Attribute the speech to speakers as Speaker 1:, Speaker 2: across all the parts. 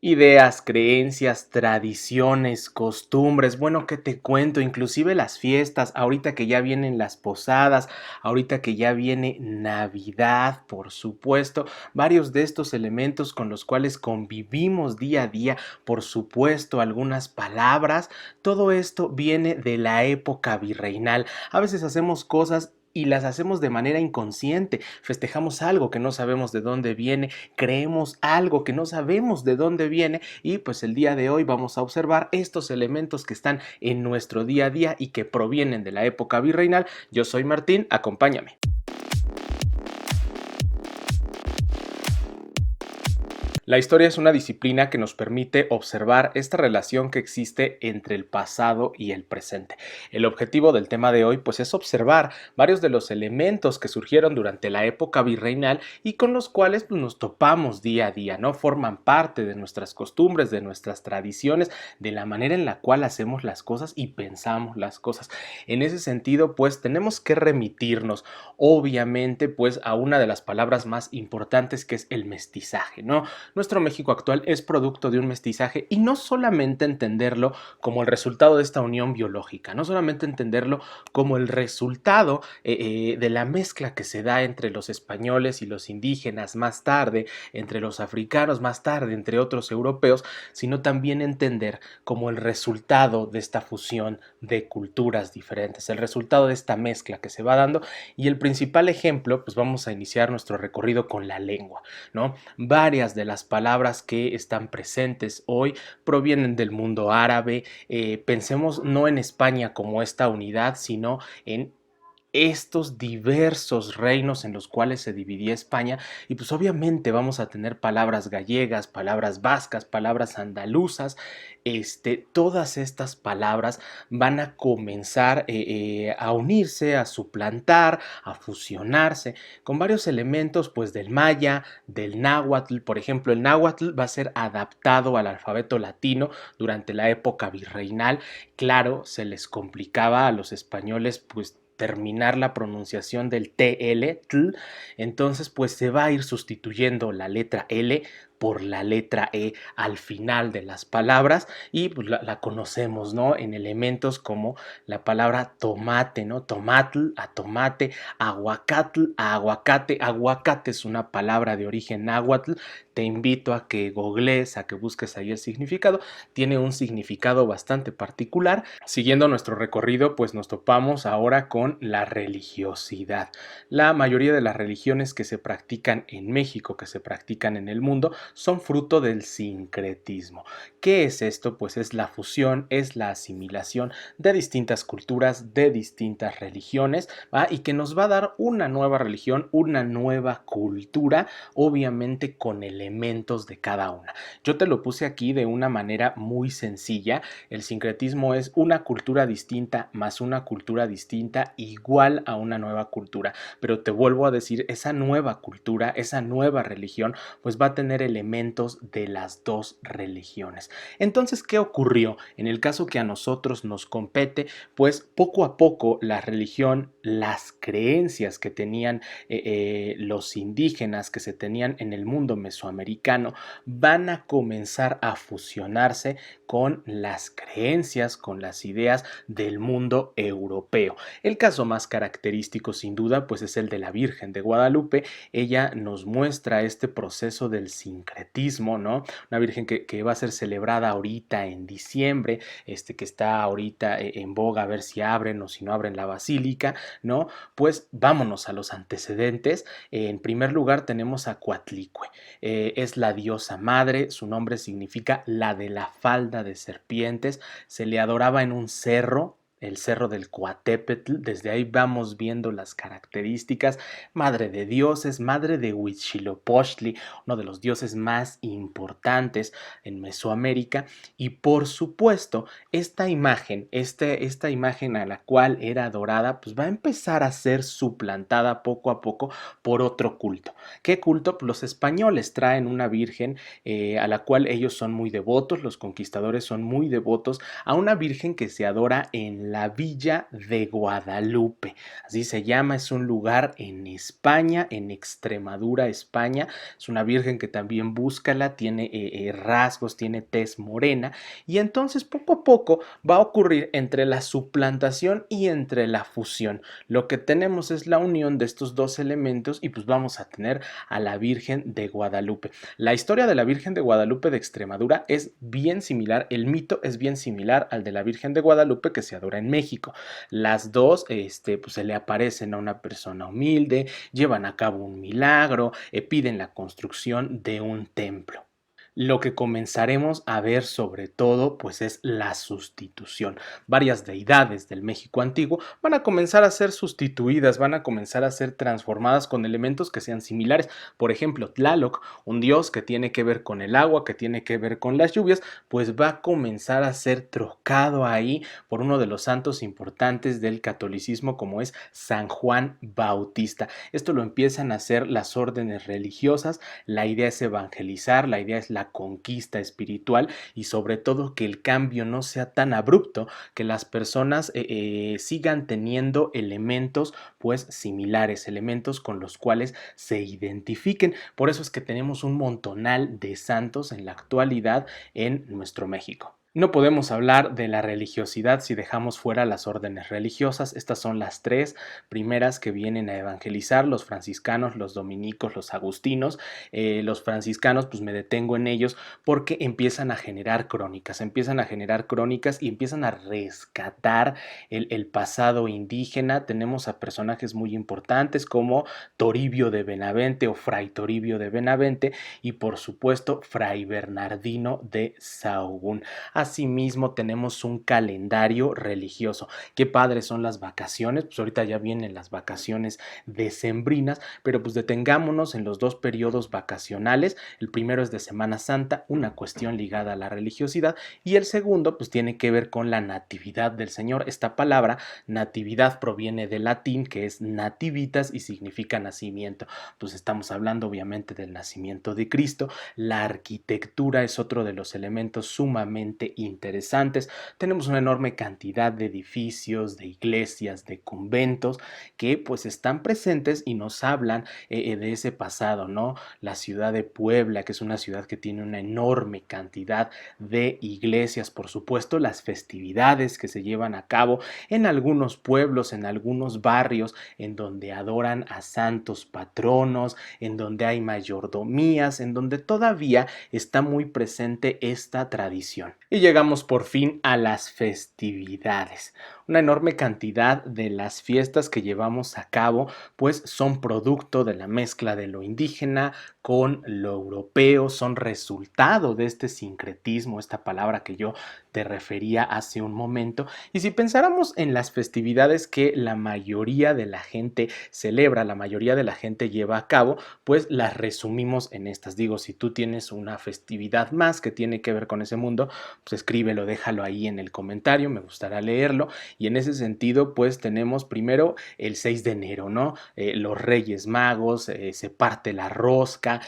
Speaker 1: Ideas, creencias, tradiciones, costumbres, bueno, ¿qué te cuento? Inclusive las fiestas, ahorita que ya vienen las posadas, ahorita que ya viene Navidad, por supuesto, varios de estos elementos con los cuales convivimos día a día, por supuesto, algunas palabras, todo esto viene de la época virreinal. A veces hacemos cosas y las hacemos de manera inconsciente, festejamos algo que no sabemos de dónde viene, creemos algo que no sabemos de dónde viene y pues el día de hoy vamos a observar estos elementos que están en nuestro día a día y que provienen de la época virreinal. Yo soy Martín, acompáñame. La historia es una disciplina que nos permite observar esta relación que existe entre el pasado y el presente. El objetivo del tema de hoy pues es observar varios de los elementos que surgieron durante la época virreinal y con los cuales pues, nos topamos día a día, ¿no? Forman parte de nuestras costumbres, de nuestras tradiciones, de la manera en la cual hacemos las cosas y pensamos las cosas. En ese sentido pues tenemos que remitirnos obviamente pues a una de las palabras más importantes que es el mestizaje, ¿no? Nuestro México actual es producto de un mestizaje y no solamente entenderlo como el resultado de esta unión biológica, no solamente entenderlo como el resultado de la mezcla que se da entre los españoles y los indígenas más tarde, entre los africanos más tarde, entre otros europeos, sino también entender como el resultado de esta fusión de culturas diferentes, el resultado de esta mezcla que se va dando y el principal ejemplo, pues vamos a iniciar nuestro recorrido con la lengua, ¿no? Varias de las palabras que están presentes hoy provienen del mundo árabe. Pensemos no en España como esta unidad, sino en estos diversos reinos en los cuales se dividía España y pues obviamente vamos a tener palabras gallegas, palabras vascas, palabras andaluzas, todas estas palabras van a comenzar a unirse, a suplantar, a fusionarse con varios elementos pues del maya, del náhuatl, por ejemplo el náhuatl va a ser adaptado al alfabeto latino durante la época virreinal, claro, se les complicaba a los españoles pues terminar la pronunciación del TL, tl, entonces pues se va a ir sustituyendo la letra L por la letra E al final de las palabras y pues, la conocemos, ¿no? En elementos como la palabra tomate, ¿no? Tomatl a tomate, aguacatl a aguacate. Aguacate es una palabra de origen náhuatl. Te invito a que googlees, a que busques ahí el significado. Tiene un significado bastante particular. Siguiendo nuestro recorrido, pues nos topamos ahora con la religiosidad. La mayoría de las religiones que se practican en México, que se practican en el mundo, son fruto del sincretismo. ¿Qué es esto? Pues es la fusión, es la asimilación de distintas culturas, de distintas religiones, ¿va? Y que nos va a dar una nueva religión, una nueva cultura, obviamente con elementos de cada una. Yo te lo puse aquí de una manera muy sencilla. El sincretismo es una cultura distinta más una cultura distinta igual a una nueva cultura. Pero te vuelvo a decir, esa nueva cultura, esa nueva religión, pues va a tener elementos de las dos religiones. Entonces, ¿qué ocurrió? En el caso que a nosotros nos compete, pues poco a poco la religión, las creencias que tenían los indígenas, que se tenían en el mundo mesoamericano, van a comenzar a fusionarse con las creencias, con las ideas del mundo europeo. El caso más característico sin duda pues es el de la Virgen de Guadalupe. Ella nos muestra este proceso del sincretismo, ¿no? Una Virgen que va a ser celebrada ahorita en diciembre, que está ahorita en boga a ver si abren o si no abren la basílica, ¿no? Pues vámonos a los antecedentes. En primer lugar tenemos a Coatlicue. Es la diosa madre, su nombre significa la de la falda de serpientes, se le adoraba en un cerro, el cerro del Coatepetl, desde ahí vamos viendo las características, madre de dioses, madre de Huitzilopochtli, uno de los dioses más importantes en Mesoamérica, y por supuesto, esta imagen a la cual era adorada, pues va a empezar a ser suplantada poco a poco por otro culto. ¿Qué culto? Pues los españoles traen una virgen a la cual ellos son muy devotos, los conquistadores son muy devotos, a una virgen que se adora en la Villa de Guadalupe. Así se llama, es un lugar en España, en Extremadura, España. Es una virgen que también búscala, tiene rasgos, tiene tez morena y entonces poco a poco va a ocurrir entre la suplantación y entre la fusión. Lo que tenemos es la unión de estos dos elementos y pues vamos a tener a la Virgen de Guadalupe. La historia de la Virgen de Guadalupe de Extremadura es bien similar, el mito es bien similar al de la Virgen de Guadalupe que se adora en México. Las dos pues se le aparecen a una persona humilde, llevan a cabo un milagro, piden la construcción de un templo. Lo que comenzaremos a ver sobre todo pues es la sustitución. Varias deidades del México antiguo van a comenzar a ser sustituidas, van a comenzar a ser transformadas con elementos que sean similares. Por ejemplo, Tlaloc, un dios que tiene que ver con el agua, que tiene que ver con las lluvias, pues va a comenzar a ser trocado ahí por uno de los santos importantes del catolicismo como es San Juan Bautista. Esto lo empiezan a hacer las órdenes religiosas. La idea es evangelizar, la idea es la conquista espiritual y sobre todo que el cambio no sea tan abrupto, que las personas sigan teniendo elementos pues similares, elementos con los cuales se identifiquen. Por eso es que tenemos un montonal de santos en la actualidad en nuestro México. No podemos hablar de la religiosidad si dejamos fuera las órdenes religiosas. Estas son las tres primeras que vienen a evangelizar: los franciscanos, los dominicos, los agustinos. Los franciscanos, pues me detengo en ellos porque empiezan a generar crónicas, y empiezan a rescatar el pasado indígena. Tenemos a personajes muy importantes como Toribio de Benavente o Fray Toribio de Benavente y por supuesto Fray Bernardino de Sahagún. Asimismo, tenemos un calendario religioso. Qué padres son las vacaciones, pues ahorita ya vienen las vacaciones decembrinas, pero pues detengámonos en los dos periodos vacacionales. El primero es de Semana Santa, una cuestión ligada a la religiosidad, y el segundo pues tiene que ver con la natividad del Señor. Esta palabra natividad proviene del latín, que es nativitas y significa nacimiento. Pues estamos hablando obviamente del nacimiento de Cristo. La arquitectura es otro de los elementos sumamente interesantes. Tenemos una enorme cantidad de edificios, de iglesias, de conventos que pues están presentes y nos hablan de ese pasado, ¿no? La ciudad de Puebla, que es una ciudad que tiene una enorme cantidad de iglesias, por supuesto, las festividades que se llevan a cabo en algunos pueblos, en algunos barrios, en donde adoran a santos patronos, en donde hay mayordomías, en donde todavía está muy presente esta tradición. Y llegamos por fin a las festividades. Una enorme cantidad de las fiestas que llevamos a cabo pues son producto de la mezcla de lo indígena con lo europeo, son resultado de este sincretismo, esta palabra que yo te refería hace un momento. Y si pensáramos en las festividades que la mayoría de la gente celebra, la mayoría de la gente lleva a cabo, pues las resumimos en estas. Digo, si tú tienes una festividad más que tiene que ver con ese mundo, pues escríbelo, déjalo ahí en el comentario, me gustará leerlo. Y en ese sentido, pues tenemos primero el 6 de enero, ¿no? Los Reyes Magos, se parte la rosca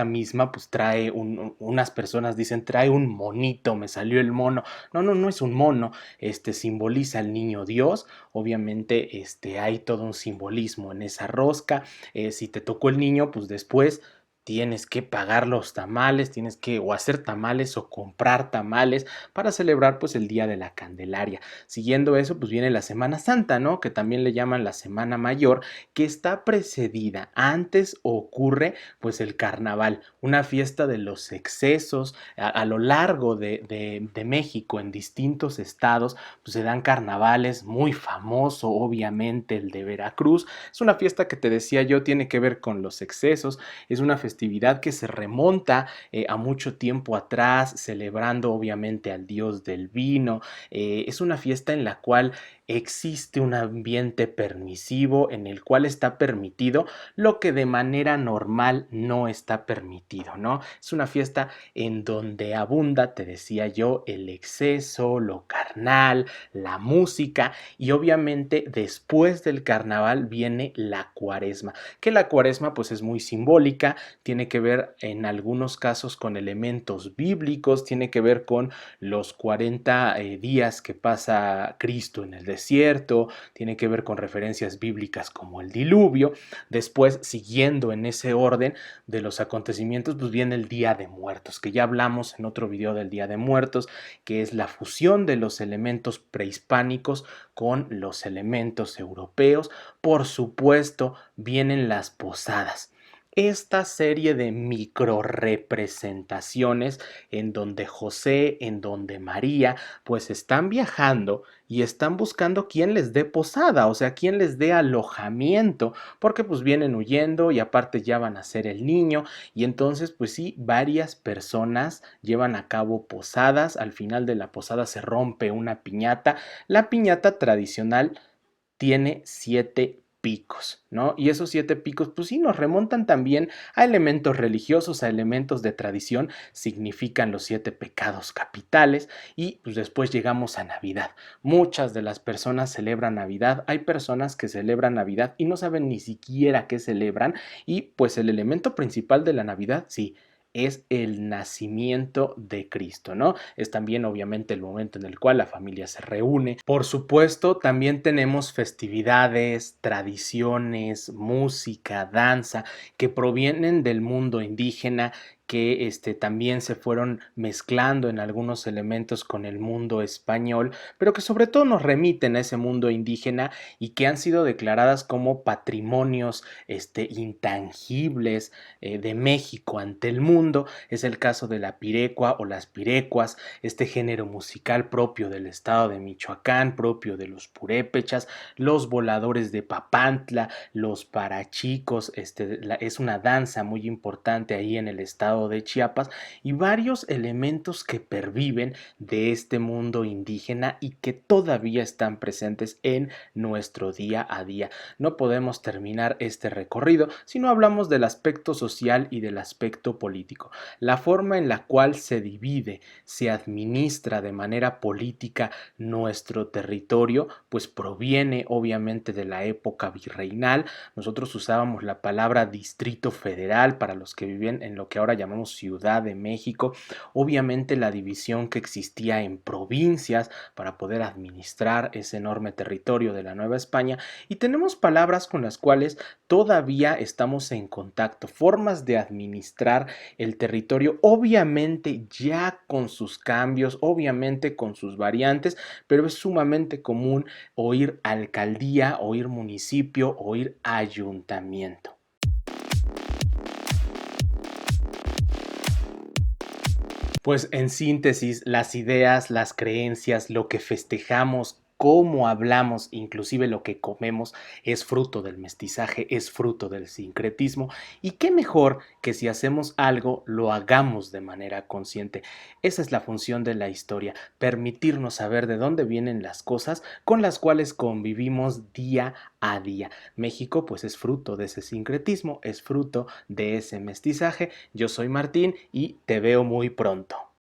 Speaker 1: misma pues trae unas personas dicen trae un monito, me salió el mono. No, no, no es un mono, simboliza al niño Dios. Obviamente hay todo un simbolismo en esa rosca. Si te tocó el niño, pues después tienes que pagar los tamales, tienes que o hacer tamales o comprar tamales para celebrar pues el Día de la Candelaria. Siguiendo eso pues viene la Semana Santa, ¿no? Que también le llaman la Semana Mayor, que está precedida, antes ocurre pues el Carnaval, una fiesta de los excesos. A lo largo de México, en distintos estados, pues se dan carnavales, muy famoso obviamente el de Veracruz. Es una fiesta que te decía yo tiene que ver con los excesos, es una festividad que se remonta a mucho tiempo atrás, celebrando obviamente al dios del vino. Es una fiesta en la cual existe un ambiente permisivo, en el cual está permitido lo que de manera normal no está permitido, ¿no? Es una fiesta en donde abunda, te decía yo, el exceso, lo carnal, la música, y obviamente después del carnaval viene la cuaresma, que la cuaresma pues es muy simbólica. tiene que ver en algunos casos con elementos bíblicos, tiene que ver con los 40 días que pasa Cristo en el desierto, tiene que ver con referencias bíblicas como el diluvio. Después, siguiendo en ese orden de los acontecimientos, pues viene el Día de Muertos, que ya hablamos en otro video del Día de Muertos, que es la fusión de los elementos prehispánicos con los elementos europeos. Por supuesto, vienen las posadas. Esta serie de micro representaciones en donde José, en donde María, pues están viajando y están buscando quién les dé posada, o sea, quién les dé alojamiento, porque pues vienen huyendo y aparte ya van a ser el niño, y entonces pues sí, varias personas llevan a cabo posadas. Al final de la posada se rompe una piñata. La piñata tradicional tiene 7 picos, ¿no? Y esos 7 picos, pues sí, nos remontan también a elementos religiosos, a elementos de tradición, significan los 7 pecados capitales. Y pues después llegamos a Navidad. Muchas de las personas celebran Navidad, hay personas que celebran Navidad y no saben ni siquiera qué celebran, y pues el elemento principal de la Navidad, sí, es el nacimiento de Cristo, ¿no? Es también obviamente el momento en el cual la familia se reúne. Por supuesto, también tenemos festividades, tradiciones, música, danza que provienen del mundo indígena, que también se fueron mezclando en algunos elementos con el mundo español, pero que sobre todo nos remiten a ese mundo indígena y que han sido declaradas como patrimonios intangibles de México ante el mundo. Es el caso de la pirecua o las pirecuas, este género musical propio del estado de Michoacán, propio de los purépechas, los voladores de Papantla, los parachicos, es una danza muy importante ahí en el estado de Chiapas, y varios elementos que perviven de este mundo indígena y que todavía están presentes en nuestro día a día. No podemos terminar este recorrido si no hablamos del aspecto social y del aspecto político. La forma en la cual se divide, se administra de manera política nuestro territorio, pues proviene obviamente de la época virreinal. Nosotros usábamos la palabra Distrito Federal para los que viven en lo que ahora llamamos Ciudad de México. Obviamente la división que existía en provincias para poder administrar ese enorme territorio de la Nueva España, y tenemos palabras con las cuales todavía estamos en contacto, formas de administrar el territorio, obviamente ya con sus cambios, obviamente con sus variantes, pero es sumamente común oír alcaldía, oír municipio, oír ayuntamiento. Pues en síntesis, las ideas, las creencias, lo que festejamos, cómo hablamos, inclusive lo que comemos, es fruto del mestizaje, es fruto del sincretismo. Y qué mejor que si hacemos algo, lo hagamos de manera consciente. Esa es la función de la historia, permitirnos saber de dónde vienen las cosas con las cuales convivimos día a día. México pues es fruto de ese sincretismo, es fruto de ese mestizaje. Yo soy Martín y te veo muy pronto.